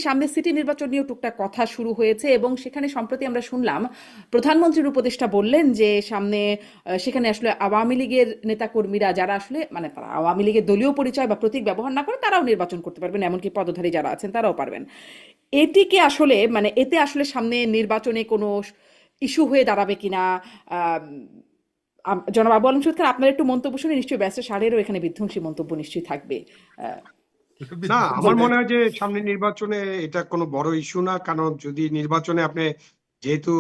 সামনে সিটি নির্বাচন নিয়েও টুকটাক কথা শুরু হয়েছে, এবং সেখানে সম্প্রতি আমরা শুনলাম প্রধানমন্ত্রীর উপদেষ্টা বললেন যে সামনে সেখানে আসলে আওয়ামী লীগের নেতাকর্মীরা যারা আসলে মানে তারা আওয়ামী লীগের দলীয় পরিচয় বা প্রতীক ব্যবহার না করে তারাও নির্বাচন করতে পারবেন, এমনকি পদধারী যারা আছেন তারাও পারবেন। এটিকে আসলে মানে এতে আসলে সামনে নির্বাচনে কোনো ইস্যু হয়ে দাঁড়াবে কিনা? আহ, জনাব আবু আলম সরকার, আপনার একটু মন্তব্য শুনে নিশ্চয়ই ব্যস্ত সারেরও এখানে বিধ্বংসী মন্তব্য নিশ্চয়ই থাকবে। আহ, না, আমার বিধ্বংসী মনে হয় যে সামনে নির্বাচনে এটা কোনো বড় ইস্যু না। কারণ যদি নির্বাচনে আপনি, যেহেতু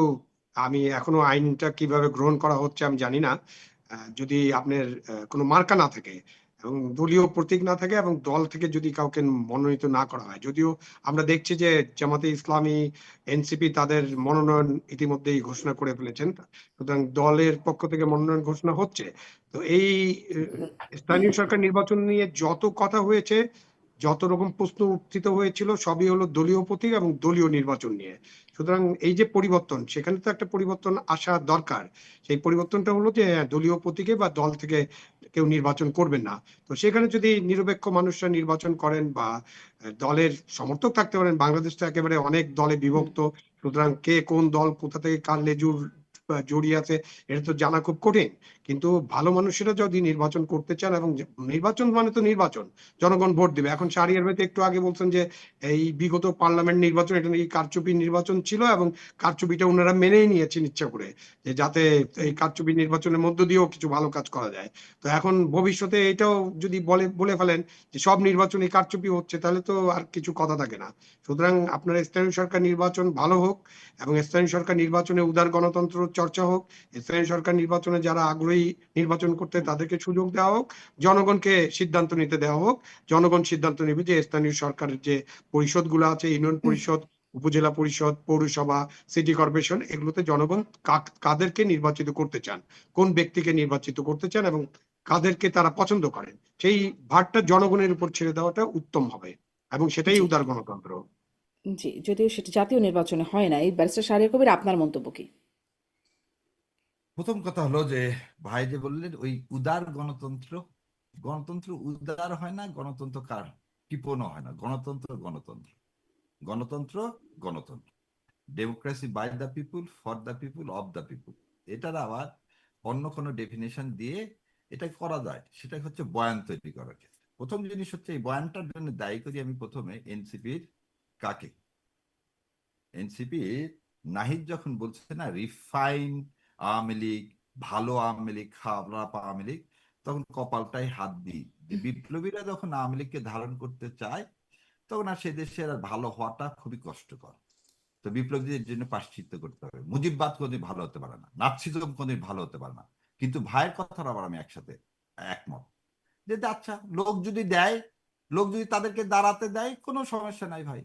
আমি এখনো আইনটা কিভাবে গ্রহণ করা হচ্ছে আমি জানি না, যদি আপনার কোনো মার্কা না থাকে এবং দলীয় প্রতীক না থাকে এবং দল থেকে যদি কাউকে মনোনীত না করা হয়, যদিও আমরা দেখছি যে জামাতে ইসলামী, এনসিপি তাদের মনোনয়ন ইতিমধ্যেই ঘোষণা করে ফেলেছেন, সুতরাং দলের পক্ষ থেকে মনোনয়ন ঘোষণা হচ্ছে। তো এই স্থানীয় সরকার নির্বাচন নিয়ে যত কথা হয়েছে, যত রকম প্রশ্ন উত্থিত হয়েছিল, সবই হলো দলীয় প্রতীক এবং দলীয় নির্বাচন নিয়ে। সুতরাং এই যে পরিবর্তন, সেখানে তো একটা পরিবর্তন আসা দরকার। সেই পরিবর্তনটা হলো যে দলীয় প্রতীকে বা দল থেকে কেউ নির্বাচন করবেন না। তো সেখানে যদি নিরপেক্ষ মানুষরা নির্বাচন করেন বা দলের সমর্থক থাকতে পারেন, বাংলাদেশ তো একেবারে অনেক দলে বিভক্ত, সুতরাং কে কোন দল কোথা থেকে কার লেজুর জড়িয়ে আছে এটা তো জানা খুব কঠিন। কিন্তু ভালো মানুষেরা যদি নির্বাচন করতে চান, এবং নির্বাচন মানে তো নির্বাচন, জনগণ ভোট দিবে। এখন শাহরিয়ার ভাই একটু আগে বলছেন যে এই বিগত পার্লামেন্ট নির্বাচন এটা নাকি কারচুপি নির্বাচন ছিল, এবং কারচুপিটা ওনারা মেনেই নিয়েছেন ইচ্ছা করে, যে যাতে এই কারচুপি নির্বাচনের মধ্য দিয়েও কিছু ভালো কাজ করা যায়। তো এখন ভবিষ্যতে এটাও যদি বলে ফেলেন যে সব নির্বাচনে কারচুপি হচ্ছে, তাহলে তো আর কিছু কথা থাকে না। সুতরাং আপনার স্থানীয় সরকার নির্বাচন ভালো হোক, এবং স্থানীয় সরকার নির্বাচনে উদার গণতন্ত্র চর্চা হোক, স্থানীয় সরকার নির্বাচনে যারা আগ্রহী নির্বাচন করতে তাদেরকে সুযোগ দেওয়া হোক, জনগণকে সিদ্ধান্ত নিতে দেওয়া হোক। জনগণ সিদ্ধান্ত নেবে যে স্থানীয় সরকারের যে পরিষদগুলো আছে, ইউনিয়ন পরিষদ, উপজেলা পরিষদ, পৌরসভা, সিটি কর্পোরেশন, এগুলোতে জনগণ কাদেরকে নির্বাচিত করতে চান, কোন ব্যক্তিকে নির্বাচিত করতে চান এবং কাদেরকে তারা পছন্দ করেন, সেই ভারটা জনগণের উপর ছেড়ে দেওয়াটা উত্তম হবে, এবং সেটাই জি, উদার গণতন্ত্র। জি, যদিও সেটা জাতীয় নির্বাচনে হয় নাই। ব্যারিস্টার শাহরিয়ার কবির, আপনার মন্তব্য কি? প্রথম কথা হলো যে ভাই যে বললেন ওই উদার গণতন্ত্র, গণতন্ত্র উদার হয় না, গণতন্ত্র কার কৃপণও হয় না। গণতন্ত্র গণতন্ত্র, গণতন্ত্র গণতন্ত্র, democracy by the people, for the people, of the people. এটার আবার অন্য কোনো ডেফিনেশন দিয়ে এটা করা যায়, সেটা হচ্ছে বয়ান তৈরি করার ক্ষেত্রে। প্রথম জিনিস হচ্ছে এই বয়ানটার জন্য দায়ী করি আমি প্রথমে এনসিপির কাকে। এনসিপি নাহিদ যখন বলছে না রিফাইন আওয়ামী লীগ, ভালো আওয়ামী লীগ, খারাপ আওয়ামী লীগ, তখন কপালটাই হাত দিই যে বিপ্লবীরা যখন আওয়ামী লীগকে ধারণ করতে চায় তখন আর সে দেশের আর ভালো হওয়াটা খুবই কষ্টকর। তো বিপ্লবীদের জন্য প্রায়শ্চিত্ত করতে হবে। মুজিববাদ কোনদিন ভালো হতে পারে না, নাৎসিজম কোনদিন ভালো হতে পারে না। কিন্তু ভাইয়ের কথার আবার আমি একসাথে একমত যে আচ্ছা, লোক যদি দেয়, লোক যদি তাদেরকে দাঁড়াতে দেয়, কোনো সমস্যা নাই ভাই।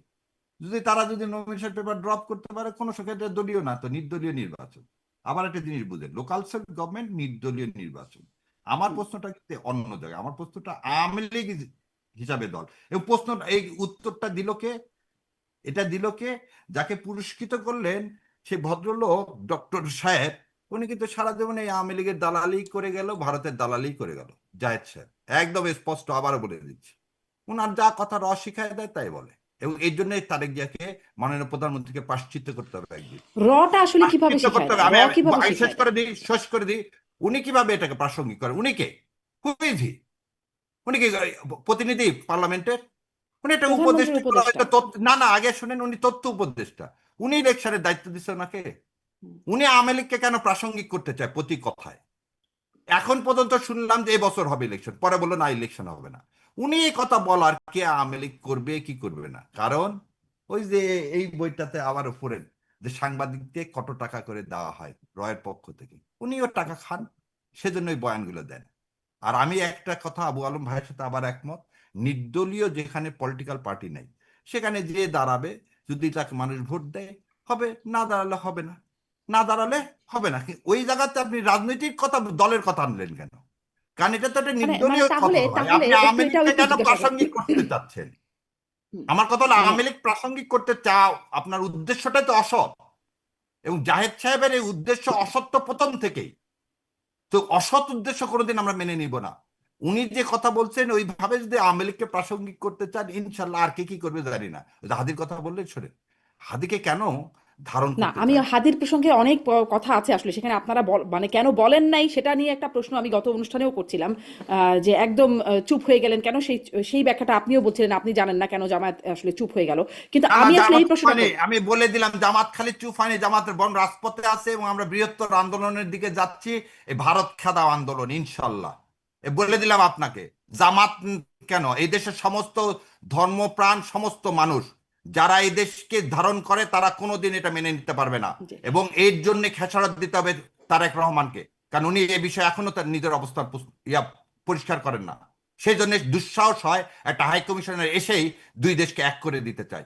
যদি তারা যদি নমিনেশন পেপার ড্রপ করতে পারে, কোনো ক্ষেত্রে দলীয় না তো নির্দলীয় নির্বাচন। আবার একটা জিনিস বুঝেন, লোকাল গভর্নমেন্ট নির্দলীয় নির্বাচন। আমার প্রশ্নটা কিন্তু অন্য জায়গায়, আমার প্রশ্নটা আওয়ামী লীগ হিসাবে দল। এই প্রশ্ন, এই উত্তরটা দিল কে? এটা দিল কে? যাকে পুরস্কৃত করলেন সেই ভদ্রলোক ডক্টর সাহেব, উনি কিন্তু সারা জীবন এই আওয়ামী লীগের দালালি করে গেল, ভারতের দালালি করে গেল। জাহেদ সাহেব একদম স্পষ্ট, আবারও বলে দিচ্ছি, উনার যা কথা রস শিখায় দেয় তাই বলে। এবং এই জন্য তারেক জিয়াকে, মাননীয় প্রধানমন্ত্রীকে প্রায়শ্চিত্ত করতে হবে একদিন, রটা আসলে কিভাবে প্রায়শ্চিত্ত করতে শিখায় হবে। দেয়? র আমি কিভাবে আমি শেষ শিখায় দেয়? করে দিই, শেষ করে দিই। উনি কিভাবে এটাকে প্রাসঙ্গিক করেন? উনি কে? হুইজি? উনি কি প্রতিনিধি পার্লামেন্টের? উনি একটা প্রধানমন্ত্রীর উপদেষ্টা করা উপদেষ্টা। হয়তো, না না, আগে শুনেন, উনি তথ্য উপদেষ্টা। উনি ইলেকশনের দায়িত্ব দিচ্ছে ওনাকে। উনি আওয়ামী লীগকে কেন প্রাসঙ্গিক করতে চায় প্রতি কথায়? এখন পর্যন্ত শুনলাম যে এবছর হবে ইলেকশন, পরে বললো না ইলেকশন হবে না। উনি এই কথা বলার কে আওয়ামী লীগ করবে কি করবে না? কারণ ওই যে এই বইটাতে আবার উপরে যে সাংবাদিককে কত টাকা করে দেওয়া হয় রয়ের পক্ষ থেকে, উনিও টাকা খান, সেজন্য ওই বয়ানগুলো দেন। আর আমি একটা কথা আবু আলম ভাইয়ের সাথে আবার একমত, নির্দলীয় যেখানে পলিটিক্যাল পার্টি নেই সেখানে যে দাঁড়াবে, যদি তাকে মানুষ ভোট দেয় হবে, না দাঁড়ালে হবে না, না দাঁড়ালে হবে না। ওই জায়গাতে আপনি রাজনৈতিক কথা, দলের কথা আনলেন কেন? কারণ এটা তো একটা মানে মানে নির্দলীয় তাহলে কথা ভাই, তাহলে আপনি একটু আওয়ামী এটাও লীগকে একটু কেন জিজ্ঞাসা করি। প্রাসঙ্গিক করতে চাচ্ছেন? হুম, আমার কথা হলো মানে আওয়ামী লীগ প্রাসঙ্গিক করতে চাও, আপনার উদ্দেশ্যটাই তো অসৎ। এবং জাহেদ সাহেবের এই উদ্দেশ্য অসৎ তো প্রথম থেকেই। তো অসৎ উদ্দেশ্য কোনোদিন আমরা মেনে নিব না। উনি যে কথা বলছেন ওইভাবে যদি আওয়ামী লীগকে প্রাসঙ্গিক করতে চান, ইনশাল্লাহ আর কে কি করবে জানি না। ওই যে হাদির কথা বললেন, শোনেন, হাদিকে কেন ধারণ না, করতে আমি চান? হাদির প্রসঙ্গে অনেক কথা আছে আসলে, সেখানে আপনারা মানে কেন বলেন নাই সেটা নিয়ে একটা প্রশ্ন আমি গত অনুষ্ঠানেও করছিলাম, যে একদম চুপ হয়ে গেলেন কেন, সেই সেই ব্যাখ্যাটা আপনিও বলছিলেন আপনি জানেন না কেন জামায়াত আসলে চুপ হয়ে গেল, কিন্তু না না, আমি আসলে জামাত এই চুপ প্রশ্নটা হয়নি, করব। আমি বলে দিলাম জামাত খালি চুপ হয়নি, জামাতের বরং রাজপথে আছে এবং আমরা বৃহত্তর আন্দোলনের দিকে যাচ্ছি, এই ভারত খেদাও আন্দোলন ইনশাল্লাহ। বলে দিলাম আপনাকে। জামাত কেন, এই দেশের সমস্ত ধর্মপ্রাণ সমস্ত মানুষ যারা এই দেশকে ধারণ করে তারা কোনোদিন এটা মেনে নিতে পারবে না, জি। এবং এর জন্য খেসারত দিতে হবে তারেক রহমানকে, কারণ উনি এই বিষয়ে এখনো তার নিজের অবস্থান পরিষ্কার করেন না। সেই জন্য দুঃসাহস হয় একটা হাই কমিশনের এসেই দুই দেশকে এক করে দিতে চায়।